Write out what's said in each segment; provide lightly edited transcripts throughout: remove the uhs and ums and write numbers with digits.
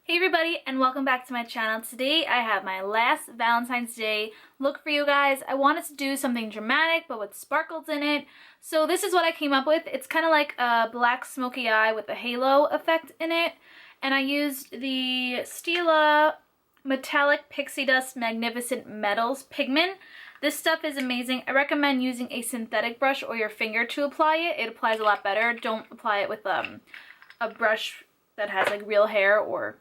Hey everybody, and welcome back to my channel. Today I have my last Valentine's Day look for you guys. I wanted to do something dramatic but with sparkles in it. So this is what I came up with. It's kind of like a black smoky eye with a halo effect in it. And I used the Stilla Metallic Pixie Dust Magnificent Metals Pigment. This stuff is amazing. I recommend using a synthetic brush or your finger to apply it. It applies a lot better. Don't apply it with a brush that has like real hair, or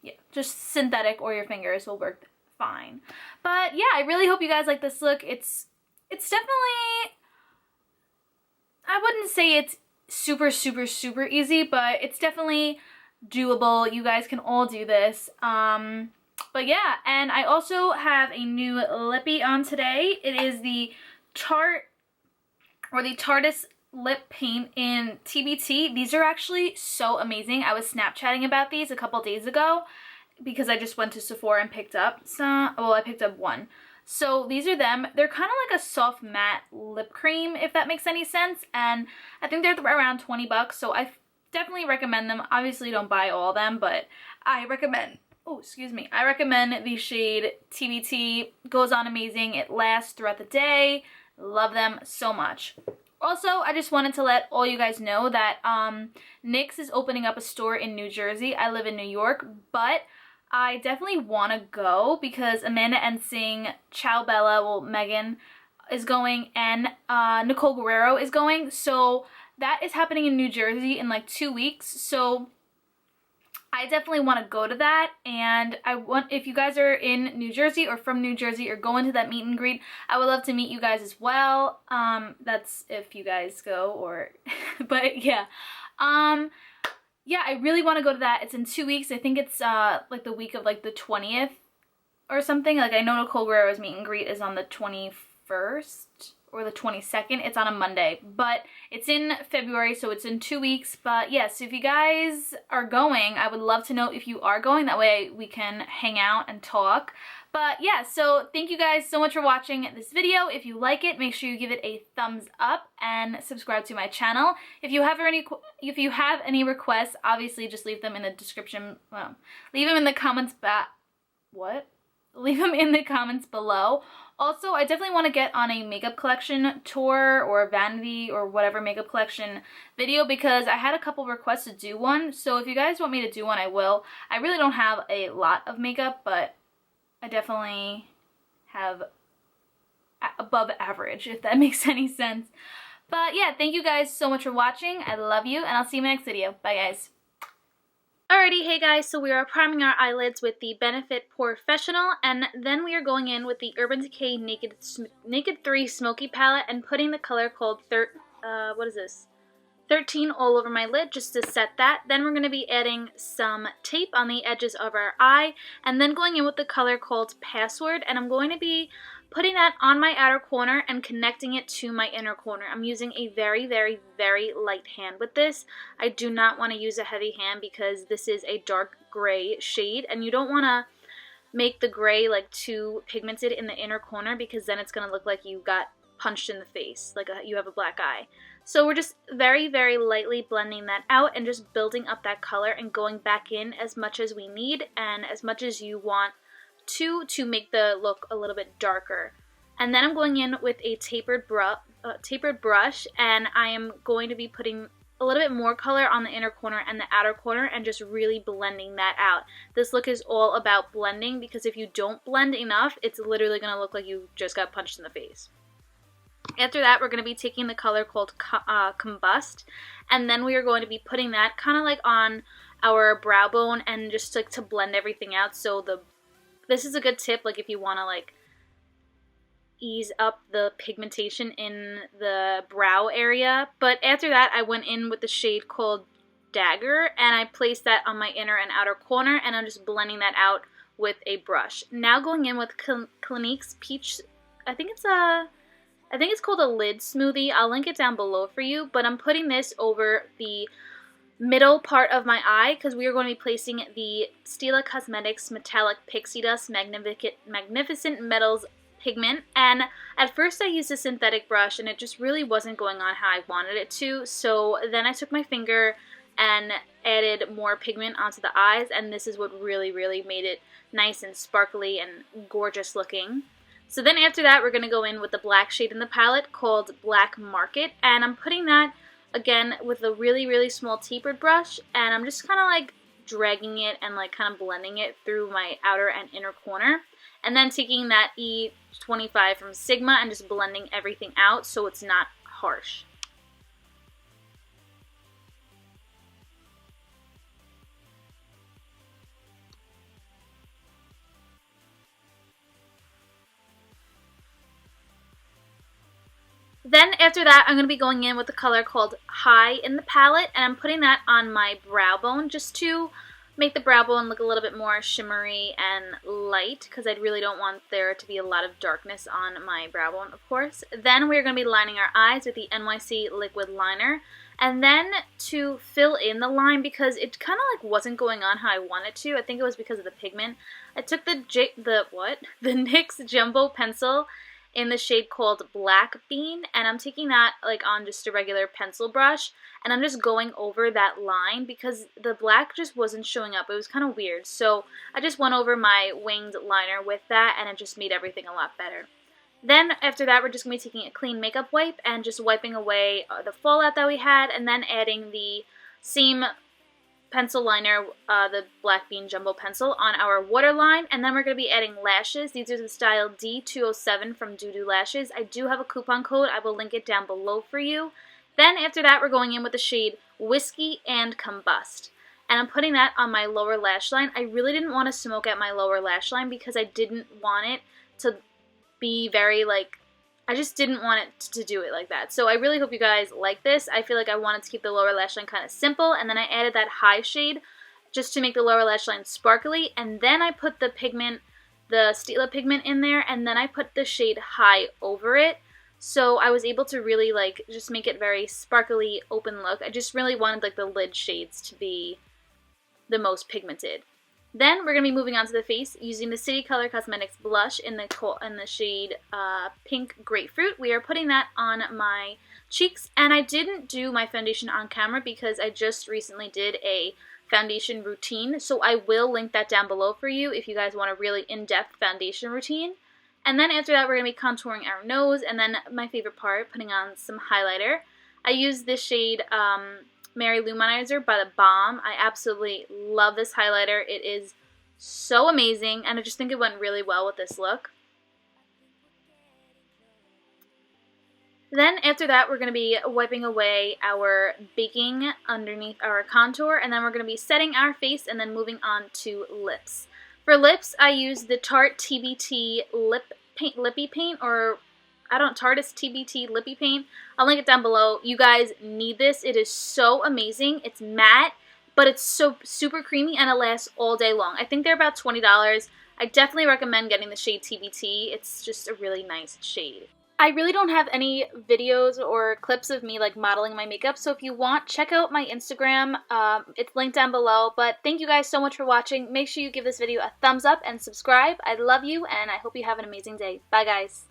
yeah, just synthetic or your fingers will work fine. But yeah, I really hope you guys like this look. It's definitely, I wouldn't say it's super easy, but it's definitely doable. You guys can all do this. But yeah, and I also have a new lippy on today. It is the Tartist lip paint in TBT. These are actually so amazing. I was Snapchatting about these a couple days ago because I just went to Sephora and picked up some. Well, I picked up one. So these are them. They're kind of like a soft matte lip cream, if that makes any sense. And I think they're around 20 bucks. So I definitely recommend them. Obviously don't buy all of them, but I recommend, I recommend the shade TBT. Goes on amazing. It lasts throughout the day. Love them so much. Also, I just wanted to let all you guys know that NYX is opening up a store in New Jersey. I live in New York, but I definitely want to go because Amanda Ensing, Ciao Bella, well, Megan is going, and Nicole Guerrero is going. So that is happening in New Jersey in like 2 weeks. So I definitely want to go to that, and if you guys are in New Jersey or from New Jersey or going to that meet and greet, I would love to meet you guys as well. That's if you guys go, or but yeah. Yeah, I really want to go to that. It's in 2 weeks. I think it's like the week of like the 20th or something. Like I know Nicole Guerrero's meet and greet is on the 21st or the 22nd. It's on a Monday, but it's in February, so it's in 2 weeks. But yes, so if you guys are going, I would love to know if you are going. That way we can hang out and talk. But yeah, so thank you guys so much for watching this video. If you like it, make sure you give it a thumbs up and subscribe to my channel. If you have any requests, obviously just leave them in the description. Well, leave them in the comments Leave them in the comments below. Also, I definitely want to get on a makeup collection tour or a vanity or whatever makeup collection video because I had a couple requests to do one. So if you guys want me to do one, I will. I really don't have a lot of makeup, but I definitely have above average, if that makes any sense. But yeah, thank you guys so much for watching. I love you, and I'll see you in my next video. Bye, guys. Alrighty, hey guys, so we are priming our eyelids with the Benefit Porefessional, and then we are going in with the Urban Decay Naked 3 Smoky palette and putting the color called 13 all over my lid just to set that. Then we're going to be adding some tape on the edges of our eye, and then going in with the color called Password, and I'm going to be putting that on my outer corner and connecting it to my inner corner. I'm using a very light hand with this. I do not want to use a heavy hand because this is a dark gray shade, and you don't want to make the gray like too pigmented in the inner corner because then it's going to look like you got punched in the face, like you have a black eye. So we're just very lightly blending that out and just building up that color and going back in as much as we need and as much as you want to make the look a little bit darker. And then I'm going in with a tapered brush, and I am going to be putting a little bit more color on the inner corner and the outer corner and just really blending that out. This look is all about blending because if you don't blend enough, it's literally going to look like you just got punched in the face. After that, we're going to be taking the color called Combust, and then we are going to be putting that kind of like on our brow bone and just like to blend everything out. So this is a good tip, like if you want to like ease up the pigmentation in the brow area. But after that, I went in with the shade called Dagger, and I placed that on my inner and outer corner, and I'm just blending that out with a brush. Now going in with Clinique's Peach, I think it's called a lid smoothie. I'll link it down below for you, but I'm putting this over the middle part of my eye because we are going to be placing the Stilla Cosmetics Metallic Pixie Dust Magnificent Metals Pigment. And at first I used a synthetic brush and it just really wasn't going on how I wanted it to, so then I took my finger and added more pigment onto the eyes, and this is what really, really made it nice and sparkly and gorgeous looking. So then after that, we're going to go in with the black shade in the palette called Black Market, and I'm putting that again with a really, really small tapered brush, and I'm just kind of like dragging it and like kind of blending it through my outer and inner corner, and then taking that E25 from Sigma and just blending everything out so it's not harsh. Then after that, I'm going to be going in with the color called High in the palette, and I'm putting that on my brow bone just to make the brow bone look a little bit more shimmery and light, because I really don't want there to be a lot of darkness on my brow bone, of course. Then we're going to be lining our eyes with the NYC liquid liner, and then to fill in the line, because it kind of like wasn't going on how I wanted to. I think it was because of the pigment. I took the NYX Jumbo pencil in the shade called Black Bean, and I'm taking that like on just a regular pencil brush, and I'm just going over that line because the black just wasn't showing up. It was kind of weird, so I just went over my winged liner with that, and it just made everything a lot better. Then after that, we're just going to be taking a clean makeup wipe and just wiping away the fallout that we had, and then adding the same pencil liner, the Black Bean Jumbo pencil, on our waterline, and then we're going to be adding lashes. These are the style D207 from DODO Lashes. I do have a coupon code. I will link it down below for you. Then after that, we're going in with the shade Whiskey and Combust, and I'm putting that on my lower lash line. I really didn't want to smoke at my lower lash line because I didn't want it to be very like, I just didn't want it to do it like that. So I really hope you guys like this. I feel like I wanted to keep the lower lash line kind of simple, and then I added that high shade just to make the lower lash line sparkly, and then I put the pigment, the Stilla pigment in there, and then I put the shade High over it. So I was able to really like just make it very sparkly, open look. I just really wanted like the lid shades to be the most pigmented. Then we're going to be moving on to the face using the City Color Cosmetics blush in the shade Pink Grapefruit. We are putting that on my cheeks, and I didn't do my foundation on camera because I just recently did a foundation routine, so I will link that down below for you if you guys want a really in-depth foundation routine. And then after that, we're going to be contouring our nose, and then my favorite part, putting on some highlighter. I use this shade Mary Luminizer by the Balm. I absolutely love this highlighter. It is so amazing, and I just think it went really well with this look. Then after that, we're going to be wiping away our baking underneath our contour, and then we're going to be setting our face and then moving on to lips. For lips, I use the Tarte TBT Lippy Paint, or Tartist TBT Lippy Paint. I'll link it down below. You guys need this. It is so amazing. It's matte, but it's so super creamy, and it lasts all day long. I think they're about $20. I definitely recommend getting the shade TBT. It's just a really nice shade. I really don't have any videos or clips of me like modeling my makeup, so if you want, check out my Instagram. It's linked down below. But thank you guys so much for watching. Make sure you give this video a thumbs up and subscribe. I love you, and I hope you have an amazing day. Bye, guys.